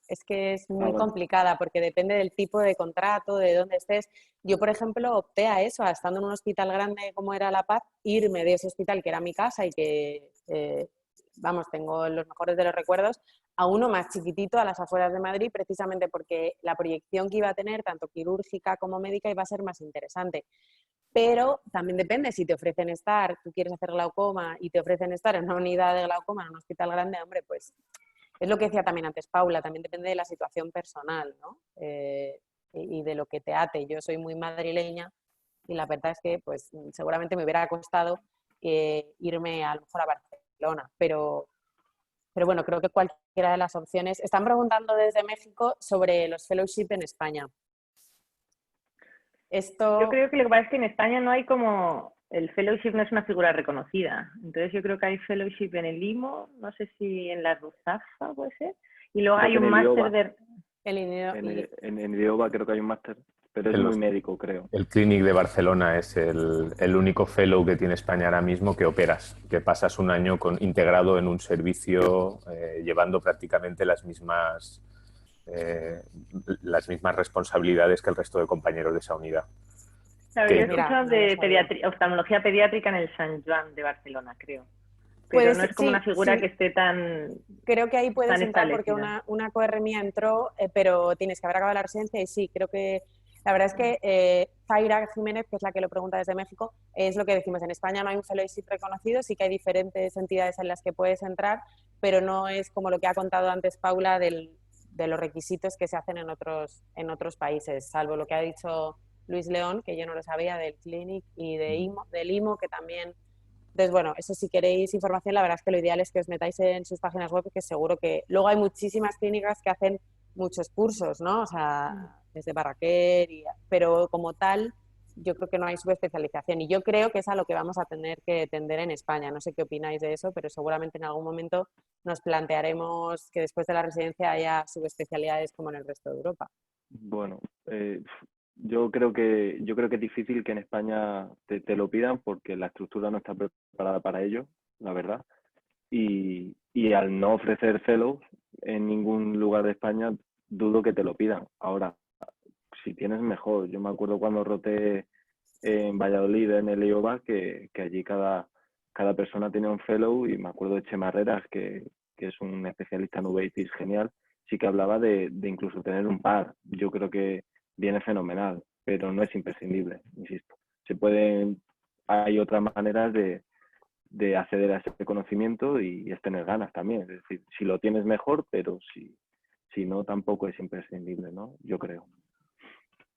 es que es muy complicada porque depende del tipo de contrato, de dónde estés. Yo, por ejemplo, opté a eso, a estando en un hospital grande como era La Paz, irme de ese hospital que era mi casa y que, vamos, tengo los mejores de los recuerdos, a uno más chiquitito a las afueras de Madrid, precisamente porque la proyección que iba a tener, tanto quirúrgica como médica, iba a ser más interesante. Pero también depende, si te ofrecen estar, tú quieres hacer glaucoma y te ofrecen estar en una unidad de glaucoma en un hospital grande, hombre, pues es lo que decía también antes Paula, también depende de la situación personal, ¿no? Y de lo que te ate. Yo soy muy madrileña y la verdad es que pues seguramente me hubiera costado irme a lo mejor a Barcelona, pero bueno, creo que cualquiera de las opciones. Están preguntando desde México sobre los fellowship en España. Yo creo que lo que pasa es que en España no hay como... El fellowship no es una figura reconocida. Entonces yo creo que hay fellowship en el IMO, no sé si en la Ruzafa puede ser. Y luego hay un máster de... En el IOBA creo que hay un máster, pero es muy médico, creo. El Clinic de Barcelona es el único fellow que tiene España ahora mismo que operas, que pasas un año integrado en un servicio llevando prácticamente las mismas responsabilidades que el resto de compañeros de esa unidad. Claro, yo he escuchado de oftalmología pediátrica en el Sant Joan de Barcelona, creo. Pero no es como una figura que esté tan... Creo que ahí puedes entrar porque una coR mía entró, pero tienes que haber acabado la residencia y sí, creo que... La verdad es que Zaira Jiménez, que es la que lo pregunta desde México, es lo que decimos, en España no hay un fellowship reconocido, sí que hay diferentes entidades en las que puedes entrar, pero no es como lo que ha contado antes Paula de los requisitos que se hacen en otros países, salvo lo que ha dicho Luis León, que yo no lo sabía, del Clinic y del IMO, que también... Entonces, bueno, eso si queréis información, la verdad es que lo ideal es que os metáis en sus páginas web, porque seguro que luego hay muchísimas clínicas que hacen muchos cursos, ¿no? O sea, desde Barraquer, pero como tal, yo creo que no hay subespecialización. Y yo creo que es a lo que vamos a tener que tender en España. No sé qué opináis de eso, pero seguramente en algún momento nos plantearemos que después de la residencia haya subespecialidades como en el resto de Europa. Bueno, yo creo que es difícil que en España te lo pidan porque la estructura no está preparada para ello, la verdad. Y al no ofrecer fellows en ningún lugar de España, dudo que te lo pidan. Ahora, si tienes mejor. Yo me acuerdo cuando roté en Valladolid en el IOBA que allí cada persona tenía un fellow y me acuerdo de Chema Herreras, que es un especialista en uveitis genial, sí que hablaba de incluso tener un par. Yo creo que viene fenomenal, pero no es imprescindible, insisto. Hay otras maneras de acceder a ese conocimiento y es tener ganas también. Es decir, si lo tienes mejor, pero si no, tampoco es imprescindible, ¿no? Yo creo.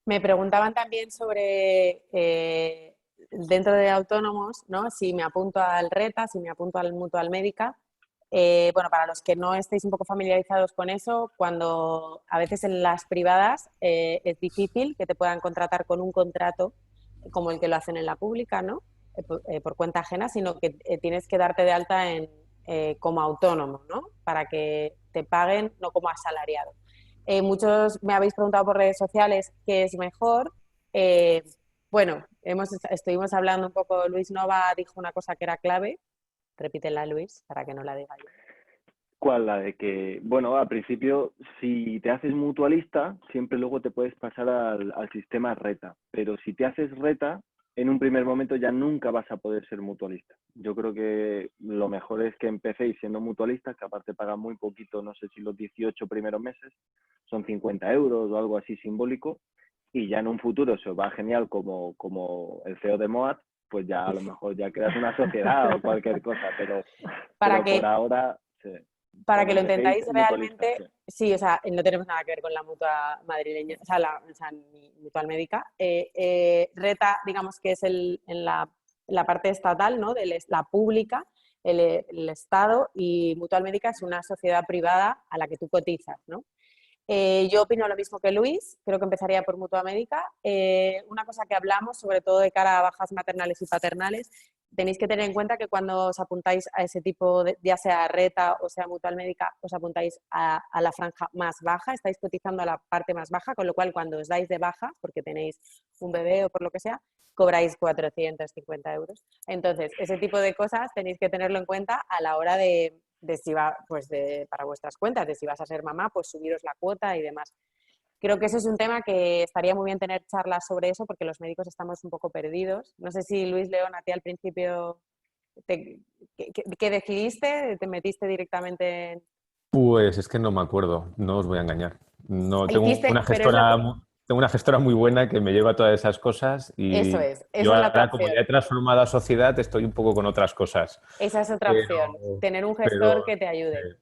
Me preguntaban también sobre dentro de autónomos, ¿no? Si me apunto al RETA, si me apunto al Mutual Médica, bueno, para los que no estéis un poco familiarizados con eso, cuando a veces en las privadas es difícil que te puedan contratar con un contrato como el que lo hacen en la pública, ¿no? Por cuenta ajena, sino que tienes que darte de alta como autónomo, ¿no? Para que te paguen, no como asalariado. Muchos me habéis preguntado por redes sociales qué es mejor. Bueno, estuvimos hablando un poco, Luis Nova dijo una cosa que era clave. Repítela, Luis, para que no la diga yo. ¿Cuál? La de que, bueno, al principio, si te haces mutualista, siempre luego te puedes pasar al sistema RETA. Pero si te haces RETA, en un primer momento ya nunca vas a poder ser mutualista. Yo creo que lo mejor es que empecéis siendo mutualistas, que aparte pagan muy poquito, no sé si los 18 primeros meses, son 50 euros o algo así simbólico, y ya en un futuro se os va genial como el CEO de Moat, pues ya a lo mejor ya creas una sociedad o cualquier cosa, pero por ahora... Sí. Para que lo entendáis realmente, sí, o sea, no tenemos nada que ver con la mutua madrileña, o sea ni Mutual Médica. RETA, digamos que es en la parte estatal, ¿no? La pública, el Estado, y Mutual Médica es una sociedad privada a la que tú cotizas, ¿no? Yo opino lo mismo que Luis, creo que empezaría por Mutua Médica. Una cosa que hablamos, sobre todo de cara a bajas maternales y paternales, tenéis que tener en cuenta que cuando os apuntáis a ese tipo, ya sea RETA o sea Mutual Médica, os apuntáis a la franja más baja, estáis cotizando a la parte más baja, con lo cual cuando os dais de baja, porque tenéis un bebé o por lo que sea, cobráis 450 euros. Entonces, ese tipo de cosas tenéis que tenerlo en cuenta a la hora de si va, pues para vuestras cuentas, de si vas a ser mamá, pues subiros la cuota y demás. Creo que eso es un tema que estaría muy bien tener charlas sobre eso porque los médicos estamos un poco perdidos. No sé si Luis León, a ti al principio, ¿qué decidiste? ¿Te metiste directamente en...? Pues es que no me acuerdo, no os voy a engañar. No, tengo una gestora muy buena que me lleva todas esas cosas Eso y es, yo esa es la otra ahora, como opción. ya he transformado a sociedad, estoy un poco con otras cosas. Esa es otra opción, Pero, tener un gestor pero que te ayude.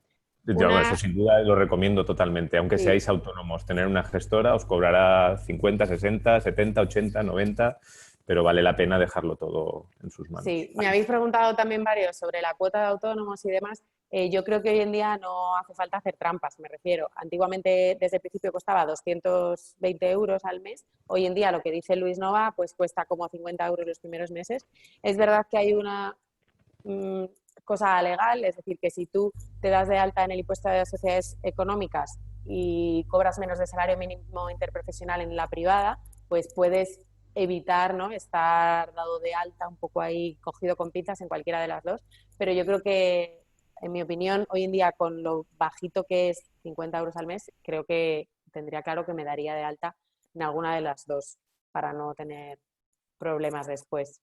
yo eso sin duda lo recomiendo totalmente. Aunque Sí, seáis autónomos, tener una gestora os cobrará 50, 60, 70, 80, 90, pero vale la pena dejarlo todo en sus manos. sí, me habéis preguntado también varios sobre la cuota de autónomos y demás. Yo creo que hoy en día no hace falta hacer trampas, me refiero. Antiguamente, desde el principio, costaba 220 euros al mes. Hoy en día, lo que dice Luis Nova, pues cuesta como 50 euros los primeros meses. Es verdad que hay una cosa legal, es decir, que si tú te das de alta en el impuesto de sociedades económicas y cobras menos de salario mínimo interprofesional en la privada, pues puedes evitar, ¿no?, estar dado de alta un poco ahí cogido con pinzas en cualquiera de las dos. Pero yo creo que, en mi opinión, hoy en día con lo bajito que es 50 euros al mes, creo que tendría claro que me daría de alta en alguna de las dos para no tener problemas después.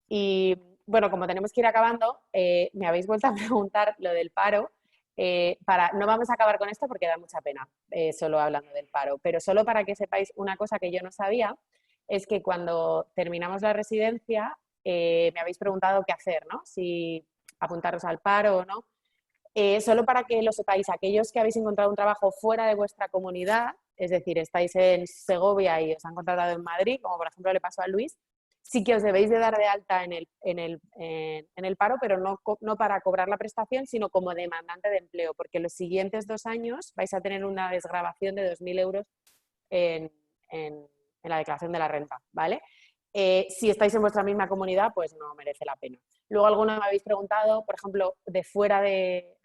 Y bueno, como tenemos que ir acabando, me habéis vuelto a preguntar lo del paro. No vamos a acabar con esto porque da mucha pena, solo hablando del paro, pero solo para que sepáis una cosa que yo no sabía, es que cuando terminamos la residencia, me habéis preguntado qué hacer, ¿no? Si apuntaros al paro o no. Solo para que lo sepáis, aquellos que habéis encontrado un trabajo fuera de vuestra comunidad, es decir, estáis en Segovia y os han contratado en Madrid, como por ejemplo le pasó a Luis, sí que os debéis de dar de alta en el paro, pero no para cobrar la prestación, sino como demandante de empleo, porque los siguientes 2 años vais a tener una desgravación de 2.000 euros en, en la declaración de la renta, ¿vale? Si estáis en vuestra misma comunidad, pues no merece la pena. Luego algunos me habéis preguntado, por ejemplo, de fuera de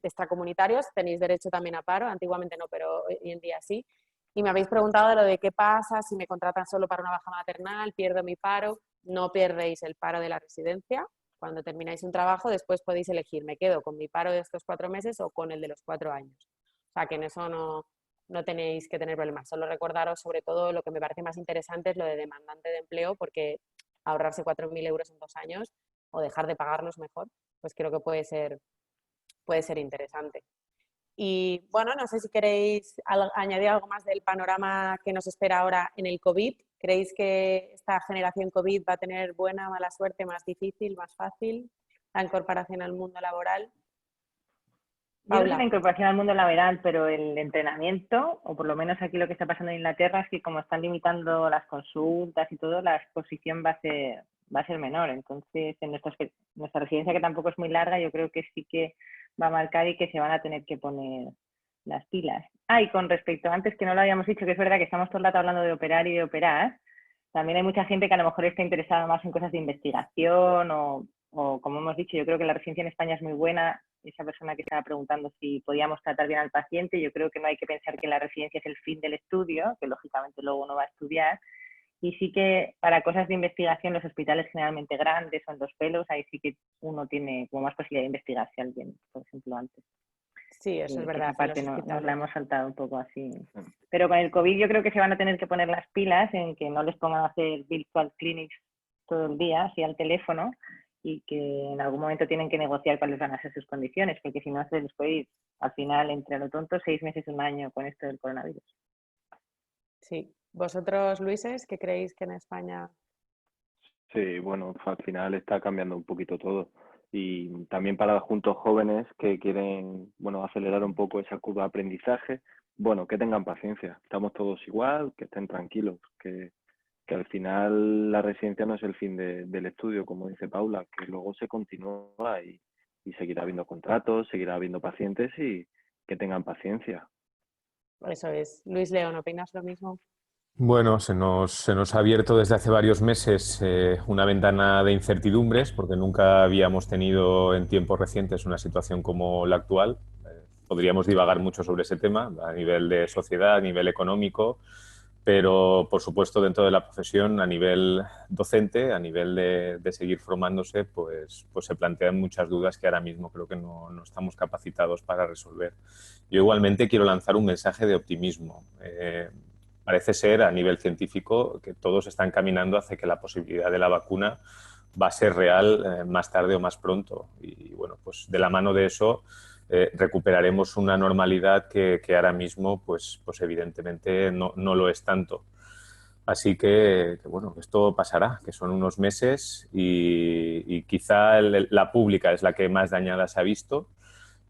extracomunitarios, tenéis derecho también a paro, antiguamente no, pero hoy en día sí. Y me habéis preguntado de lo de qué pasa si me contratan solo para una baja maternal, pierdo mi paro. No perdéis el paro de la residencia. Cuando termináis un trabajo, después podéis elegir, me quedo con mi paro de estos 4 meses o con el de los 4 años. O sea, que en eso no tenéis que tener problemas. Solo recordaros, sobre todo, lo que me parece más interesante es lo de demandante de empleo, porque ahorrarse 4.000 euros en 2 años o dejar de pagarlos mejor, pues creo que puede ser interesante. Y bueno, no sé si queréis añadir algo más del panorama que nos espera ahora en el COVID. ¿Creéis que esta generación COVID va a tener buena, mala suerte, más difícil, más fácil la incorporación al mundo laboral? Yo creo que Paula. la incorporación al mundo laboral, pero el entrenamiento, o por lo menos aquí lo que está pasando en Inglaterra, es que como están limitando las consultas y todo, la exposición va a ser menor. Entonces, en nuestra residencia, que tampoco es muy larga, yo creo que sí que va a marcar y que se van a tener que poner las pilas. Y con respecto, antes que no lo habíamos dicho, que es verdad que estamos todo el rato hablando de operar y de operar, también hay mucha gente que a lo mejor está interesada más en cosas de investigación o como hemos dicho, yo creo que la residencia en España es muy buena. Esa persona que estaba preguntando si podíamos tratar bien al paciente, yo creo que no hay que pensar que la residencia es el fin del estudio, que lógicamente luego uno va a estudiar. Y sí que para cosas de investigación, los hospitales generalmente grandes o en los pelos, ahí sí que uno tiene como más posibilidad de investigar si alguien, por ejemplo, antes. Sí, eso es verdad. Esa parte los nos hospitales. la hemos saltado un poco así. Pero con el COVID yo creo que se van a tener que poner las pilas en que no les pongan a hacer virtual clinics todo el día, así al teléfono, y que en algún momento tienen que negociar cuáles van a ser sus condiciones, porque si no se les puede ir al final, entre lo tonto, 6 meses, un año con esto del coronavirus. Sí. ¿Vosotros, Luises, qué creéis que en España? Sí, bueno, al final está cambiando un poquito todo. Y también para juntos jóvenes que quieren, bueno, acelerar un poco esa curva de aprendizaje, bueno, que tengan paciencia. Estamos todos igual, que estén tranquilos, que al final la residencia no es el fin del estudio, como dice Paula, que luego se continúa y seguirá habiendo contratos, seguirá habiendo pacientes y que tengan paciencia. Eso es. Luis León, ¿opinas lo mismo? Bueno, se nos ha abierto desde hace varios meses una ventana de incertidumbres porque nunca habíamos tenido en tiempos recientes una situación como la actual. Podríamos divagar mucho sobre ese tema a nivel de sociedad, a nivel económico, pero por supuesto dentro de la profesión, a nivel docente, a nivel de seguir formándose, pues se plantean muchas dudas que ahora mismo creo que no estamos capacitados para resolver. Yo igualmente quiero lanzar un mensaje de optimismo. Parece ser a nivel científico que todos están caminando hacia que la posibilidad de la vacuna va a ser real más tarde o más pronto. Y bueno, pues de la mano de eso recuperaremos una normalidad que ahora mismo, pues evidentemente no lo es tanto. Así que, bueno, esto pasará, que son unos meses y quizá la pública es la que más dañada se ha visto.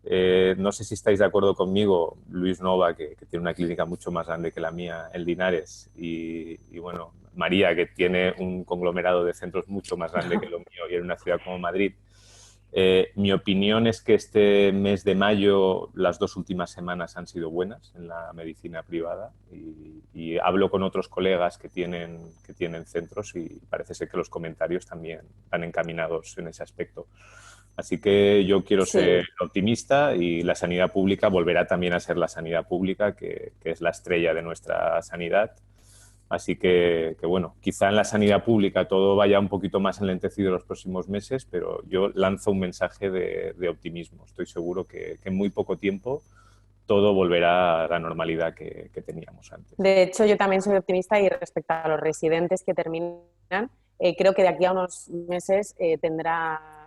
No sé si estáis de acuerdo conmigo, Luis Nova, que tiene una clínica mucho más grande que la mía en Linares, y bueno, María, que tiene un conglomerado de centros mucho más grande que lo mío y en una ciudad como Madrid. Mi opinión es que este mes de mayo, las 2 últimas semanas han sido buenas en la medicina privada y hablo con otros colegas que tienen centros y parece ser que los comentarios también van encaminados en ese aspecto. Así que yo quiero ser Sí. optimista y la sanidad pública volverá también a ser la sanidad pública, que es la estrella de nuestra sanidad. Así que, bueno, quizá en la sanidad pública todo vaya un poquito más enlentecido en los próximos meses, pero yo lanzo un mensaje de optimismo. Estoy seguro que en muy poco tiempo todo volverá a la normalidad que teníamos antes. De hecho, yo también soy optimista y respecto a los residentes que terminan, creo que de aquí a unos meses tendrá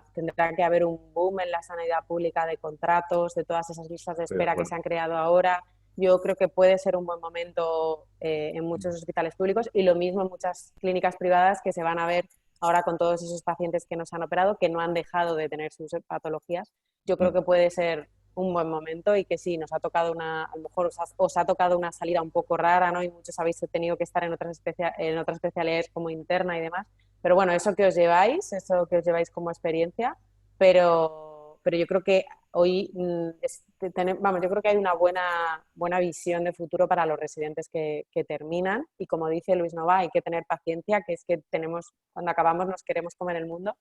que haber un boom en la sanidad pública de contratos, de todas esas listas de espera que se han creado ahora. Yo creo que puede ser un buen momento en muchos hospitales públicos y lo mismo en muchas clínicas privadas que se van a ver ahora con todos esos pacientes que nos han operado, que no han dejado de tener sus patologías. Yo creo que puede ser un buen momento y que sí, nos ha tocado a lo mejor os ha tocado una salida un poco rara, ¿no? Y muchos habéis tenido que estar en otras especialidades como interna y demás. Pero bueno, eso que os lleváis como experiencia, pero yo creo que hoy, vamos, yo creo que hay una buena visión de futuro para los residentes que terminan y como dice Luis Nova, hay que tener paciencia, que es que cuando acabamos nos queremos comer el mundo,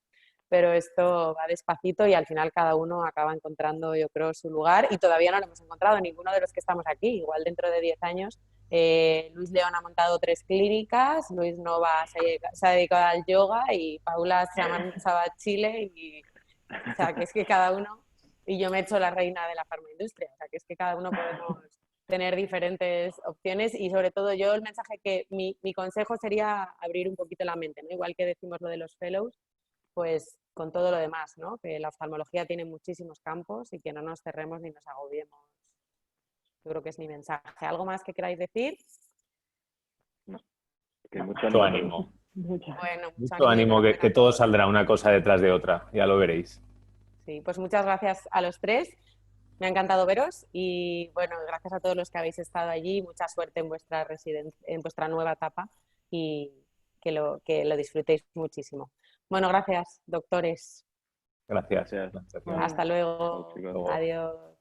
pero esto va despacito y al final cada uno acaba encontrando, yo creo, su lugar y todavía no lo hemos encontrado ninguno de los que estamos aquí. Igual dentro de 10 años Luis León ha montado 3 clínicas, Luis Nova se ha dedicado al yoga y Paula se ha marchado a Chile o sea, que es que cada uno, y yo me he hecho la reina de la farmaindustria, o sea, que es que cada uno podemos tener diferentes opciones y sobre todo yo el mensaje mi consejo sería abrir un poquito la mente, ¿no? Igual que decimos lo de los fellows, pues con todo lo demás, ¿no? Que la oftalmología tiene muchísimos campos y que no nos cerremos ni nos agobiemos. Yo creo que es mi mensaje. ¿Algo más que queráis decir? Que mucho Mucho ánimo. ánimo. Bueno, Mucho ánimo, que todo saldrá una cosa detrás de otra, ya lo veréis. Sí, pues muchas gracias a los tres. Me ha encantado veros y bueno, gracias a todos los que habéis estado allí. Mucha suerte en vuestra en vuestra nueva etapa y que lo disfrutéis muchísimo. Bueno, gracias, doctores. Gracias. Gracias. Gracias. Hasta Chao, luego. chicos. Luego. Adiós.